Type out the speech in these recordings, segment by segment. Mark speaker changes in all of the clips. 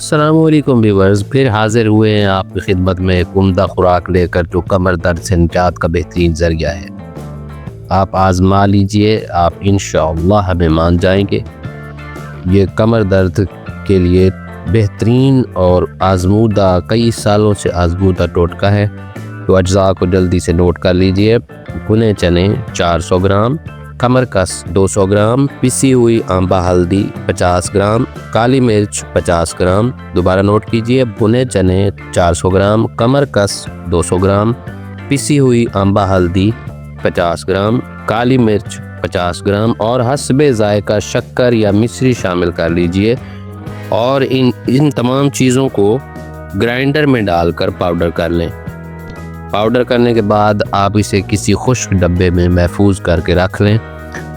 Speaker 1: السلام علیکم ویورز، پھر حاضر ہوئے ہیں آپ کی خدمت میں ایک عمدہ خوراک لے کر جو کمر درد سے نجات کا بہترین ذریعہ ہے۔ آپ آزما لیجئے، آپ انشاءاللہ ہمیں مان جائیں گے۔ یہ کمر درد کے لیے بہترین اور آزمودہ، کئی سالوں سے آزمودہ ٹوٹکا ہے۔ تو اجزاء کو جلدی سے نوٹ کر لیجئے۔ بھنے چنے 400 گرام، کمر کس 200 گرام، پسی ہوئی آمبا ہلدی 50 گرام، کالی مرچ 50 گرام۔ دوبارہ نوٹ کیجئے، بھنے چنے 400 گرام، کمر کس 200 گرام، پسی ہوئی آمبا ہلدی 50 گرام، کالی مرچ 50 گرام اور حسب ذائقہ شکر یا مصری شامل کر لیجئے، اور ان تمام چیزوں کو گرائنڈر میں ڈال کر پاؤڈر کر لیں۔ پاؤڈر کرنے کے بعد آپ اسے کسی خشک ڈبے میں محفوظ کر کے رکھ لیں،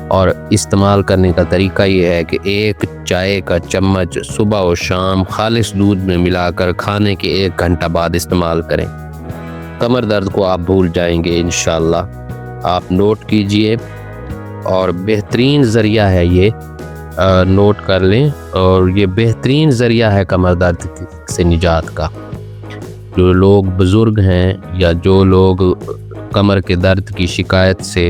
Speaker 1: اور استعمال کرنے کا طریقہ یہ ہے کہ 1 چائے کا چمچ صبح و شام خالص دودھ میں ملا کر کھانے کے 1 گھنٹہ بعد استعمال کریں۔ کمر درد کو آپ بھول جائیں گے انشاءاللہ۔ آپ نوٹ کیجئے، اور بہترین ذریعہ ہے یہ، نوٹ کر لیں، اور یہ بہترین ذریعہ ہے کمر درد سے نجات کا۔ جو لوگ بزرگ ہیں یا جو لوگ کمر کے درد کی شکایت سے،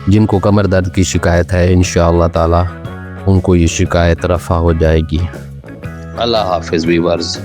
Speaker 1: جن کو کمر درد کی شکایت ہے، انشاءاللہ تعالی ان کو یہ شکایت رفع ہو جائے گی۔ اللہ حافظ ویورز۔